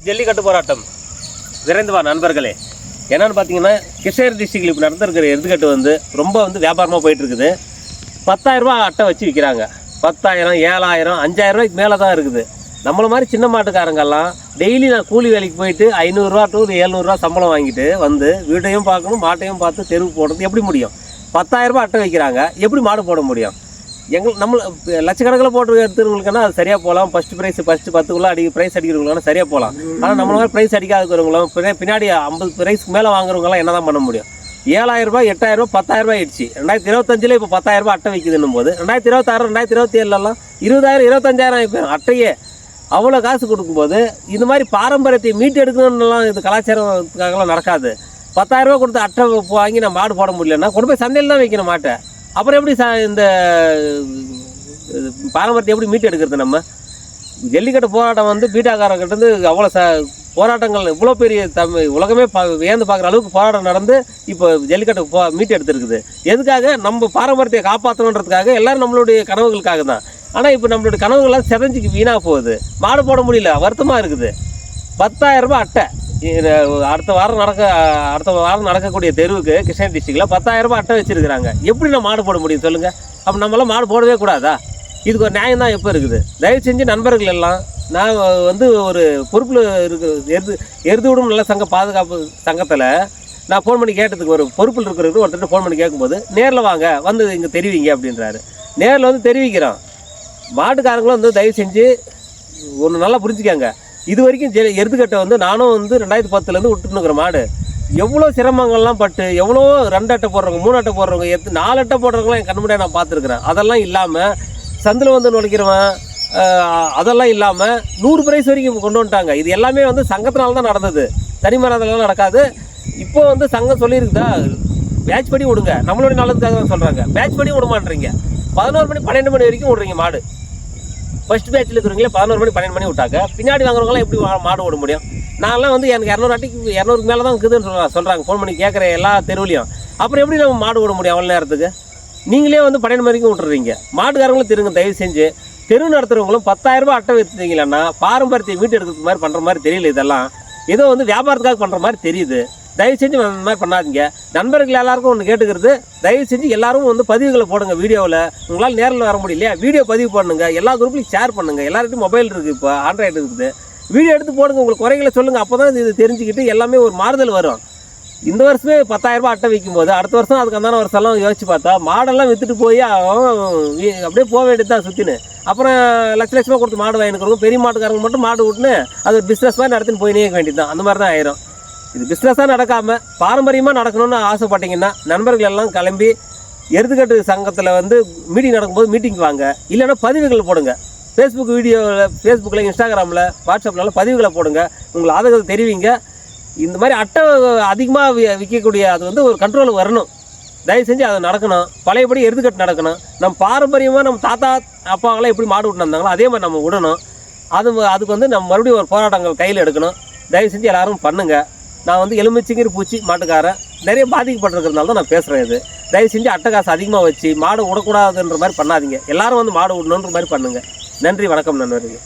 ஜல்லிக்கட்டு போராட்டம் விரைந்து வா நண்பர்களே. என்னென்னு பார்த்தீங்கன்னா கிருஷ்ணகிரி டிஸ்ட்ரிக்டில் இப்போ நடந்திருக்கிற எருதுக்கட்டு வந்து ரொம்ப வியாபாரமாக போயிட்டுருக்குது. 10,000 ரூபா அட்டை வச்சு விற்கிறாங்க. 10,000, 7,000, 5,000 ரூபாய்க்கு மேலே தான் இருக்குது. நம்மளை மாதிரி சின்ன மாட்டுக்காரங்கெல்லாம் டெய்லி நான் கூலி வேலைக்கு போயிட்டு 500 ரூபா to 700 ரூபா சம்பளம் வாங்கிட்டு வந்து வீட்டையும் பார்க்கணும், மாட்டையும் பார்த்து தெருவு போடுறது எப்படி முடியும்? 10,000 ரூபா அட்டை வைக்கிறாங்க, எப்படி மாடு போட முடியும்? நம்ம லட்சக்கணக்கில் போட்டு எடுத்துருவங்களுக்குன்னா அது சரியாக போகலாம். ஃபஸ்ட்டு 10குள்ளே ப்ரைஸ் அடிக்கிறவங்களுக்குனா சரியாக போகலாம். ஆனால் நம்மள மாதிரி ப்ரைஸ் அடிக்காதவங்களும் பின்னாடி 50 ப்ரைஸ்க்கு மேலே வாங்குறவங்களாம் என்ன தான் பண்ண முடியும்? 7,000 ரூபா, 8,000 ரூபா, 10,000 ரூபாய் ஆயிடுச்சு. 2025 இப்போ 10,000 ரூபா அட்டை வைக்குதுன்னும் போது 2026, 2027 20,000, 25,000 ஆகிப்போம் அட்டையே. அவ்வளோ காசு கொடுக்கும்போது இது மாதிரி பாரம்பரியத்தை மீட்டு எடுக்கணும்னுலாம் இது கலாச்சாரத்துக்காகலாம் நடக்காது. 10,000 ரூபா கொடுத்து அட்டை வாங்கி நான் மாடு போட முடியலன்னா கொண்டு போய் சந்தையில் தான் வைக்கணும் மாட்டை. அப்புறம் எப்படி இந்த பாரம்பரியத்தை எப்படி மீட்டு எடுக்கிறது? நம்ம ஜல்லிக்கட்டு போராட்டம் பீட்டாக்காரர்கிட்ட அவ்வளோ போராட்டங்கள் இவ்வளோ பெரிய உலகமே வியந்து பார்க்குற அளவுக்கு போராட்டம் நடந்து இப்போ ஜல்லிக்கட்டு மீட்டு எடுத்துருக்குது. எதுக்காக? நம்ம பாரம்பரியத்தை காப்பாற்றணுன்றதுக்காக, எல்லோரும் நம்மளுடைய கனவுகளுக்காக தான். ஆனால் இப்போ நம்மளுடைய கனவுகள்லாம் செதஞ்சிக்கு வீணாக போகுது. மாடு போட முடியல, வருத்தமாக இருக்குது. 10,000 ரூபா அட்டை. அடுத்த வாரம் நடக்கக்கூடிய தெருவுக்கு கிருஷ்ணகிரி டிஸ்ட்ரிக்டில் 10,000 ரூபா அட்டை வச்சுருக்கிறாங்க. எப்படி நான் மாடு போட முடியும் சொல்லுங்கள்? அப்போ நம்மளாம் மாடு போடவே கூடாதா? இதுக்கு ஒரு நியாயம் தான் எப்போ இருக்குது? தயவு செஞ்சு நண்பர்கள் எல்லாம், நான் ஒரு பொறுப்பில் எருது விடும் நல்ல பாதுகாப்பு சங்கத்தில் நான் ஃபோன் பண்ணி கேட்டதுக்கு, ஒரு பொறுப்பில் இருக்கிறவங்க ஒருத்தர் ஃபோன் பண்ணி கேட்கும்போது, நேரில் வாங்க வந்து இங்கே தெரிவிங்க அப்படின்றாரு. நேரில் தெரிவிக்கிறோம். மாட்டுக்காரங்களும் தயவு செஞ்சு ஒன்று நல்லா புரிஞ்சுக்காங்க. இது வரைக்கும் எருதுக்கட்டை நானும் 2010 விட்டுனுக்கிற மாடு எவ்வளோ சிரமங்கள்லாம் பட்டு, எவ்வளோ 2 அட்டை போடுறவங்க, 3 அட்டை போடுறவங்க, 4 அட்டை போடுறவங்களாம் என் கண்முடியாக நான் பார்த்துருக்குறேன். அதெல்லாம் இல்லாமல் சந்தில் நுழைக்கிறவன், அதெல்லாம் இல்லாமல் 100 ப்ரைஸ் வரைக்கும் கொண்டு வந்துட்டாங்க. இது எல்லாமே சங்கத்தினால தான் நடந்தது, தனிமரத்துலாம் நடக்காது. இப்போ சங்கம் சொல்லியிருக்குதா, பேட்ச் பண்ணி விடுங்க, நம்மளுடைய நல்லதுக்காக தான் சொல்கிறாங்க. பேட்ச் பண்ணி விட மாட்டேறீங்க. 11 மணி 12 மணி வரைக்கும் விடுறீங்க மாடு. ஃபஸ்ட் பேட்சில் இருக்கிறவங்களே 11 மணி 12 மணி விட்டாங்க. பின்னாடி வாங்குறவங்களாம் எப்படி மாடு ஓட முடியும்? நான்லாம் எனக்கு 200 அட்டைக்கு 200க்கு மேலே தான் இருக்குதுன்னு சொல்கிறாங்க ஃபோன் பண்ணி கேட்குற எல்லா தெருவிலையும். அப்புறம் எப்படி நம்ம மாடு ஓட முடியும் அவ்வளோ நேரத்துக்கு? நீங்களே 12 மணிக்கும் விட்டுறீங்க. மாட்டுக்காரங்களும் திருங்க தயவு செஞ்சு. தெரு நடத்துகிறவங்களும் 10,000 ரூபா அட்டை வச்சுருந்தீங்களன்னா பாரம்பரியத்தை மீட்டு எடுக்கிறது மாதிரி பண்ணுற மாதிரி தெரியல. இதெல்லாம் ஏதோ வியாபாரத்துக்காக பண்ணுற மாதிரி தெரியுது. தயவு செஞ்சு அந்த மாதிரி பண்ணாதீங்க. நண்பர்கள் எல்லாருக்கும் ஒன்று கேட்டுக்கிறது, தயவு செஞ்சு எல்லாரும் பதிவுகளை போடுங்க. வீடியோவில் உங்களால் நேரில் வர முடியலையா, வீடியோ பதிவு பண்ணுங்க, எல்லா குரூப்லையும் ஷேர் பண்ணுங்கள். எல்லார்கிட்டையும் மொபைல் இருக்குது, இப்போ ஆண்ட்ராய்டு இருக்குது. வீடியோ எடுத்து போடுங்க, உங்களுக்கு குறைகளை சொல்லுங்கள். அப்போ தான் இது தெரிஞ்சுக்கிட்டு எல்லாமே ஒரு மாறுதல் வரும். இந்த வருஷமே 10,000 ரூபா அட்டை வைக்கும்போது அடுத்த வருஷம் அதுக்கு அந்தான வருஷம்லாம் யோசிச்சு பார்த்தா மாடெல்லாம் விற்றுட்டு போய் அப்படியே போக வேண்டியது தான் சுற்றின்னு. அப்புறம் லட்சமாக கொடுத்து மாடு வாங்கிக்கிறவங்க, பெரிய மாட்டுக்காரங்க மட்டும் மாடு விட்டுன்னு அது பிஸ்னஸ் மாதிரி நடத்தின்னு போய் நீக்க வேண்டியது தான். அந்த மாதிரி தான் ஆயிரும். இது பிஸ்னஸாக நடக்காமல் பாரம்பரியமாக நடக்கணும்னு ஆசைப்பட்டீங்கன்னா நண்பர்கள் எல்லாம் கிளம்பி எருதுக்கட்டு சங்கத்தில் மீட்டிங் நடக்கும்போது மீட்டிங் வாங்க. இல்லைன்னா பதிவுகள் போடுங்க. ஃபேஸ்புக்கில், இன்ஸ்டாகிராமில், வாட்ஸ்அப்லாம் பதிவுகளை போடுங்க. உங்களை ஆதரவு தெரிவிங்க. இந்த மாதிரி அட்டை அதிகமாக விற்கக்கூடிய அது ஒரு கண்ட்ரோலுக்கு வரணும். தயவு செஞ்சு அது நடக்கணும். பழையபடி எருதுக்கட்டு நடக்கணும். நம்ம பாரம்பரியமாக நம்ம தாத்தா அப்பாவெல்லாம் எப்படி மாடு விட்டு வந்தாங்களோ அதே மாதிரி நம்ம விடணும். அதுக்கு நம்ம மறுபடியும் ஒரு போராட்டங்கள் கையில் எடுக்கணும். தயவு செஞ்சு எல்லோரும் பண்ணுங்கள். நான் எலுமிச்சங்கிற பூச்சி மாட்டுக்காரன் நிறைய பாதிக்கப்பட்டிருக்கிறதுனால தான் நான் பேசுகிறேன். இது தயவு செஞ்சு அட்டை காசு அதிகமாக வச்சு மாடு விடக்கூடாதுன்ற மாதிரி பண்ணாதீங்க. எல்லோரும் மாடு விடணுன்ற மாதிரி பண்ணுங்கள். நன்றி, வணக்கம் நண்பர்களே.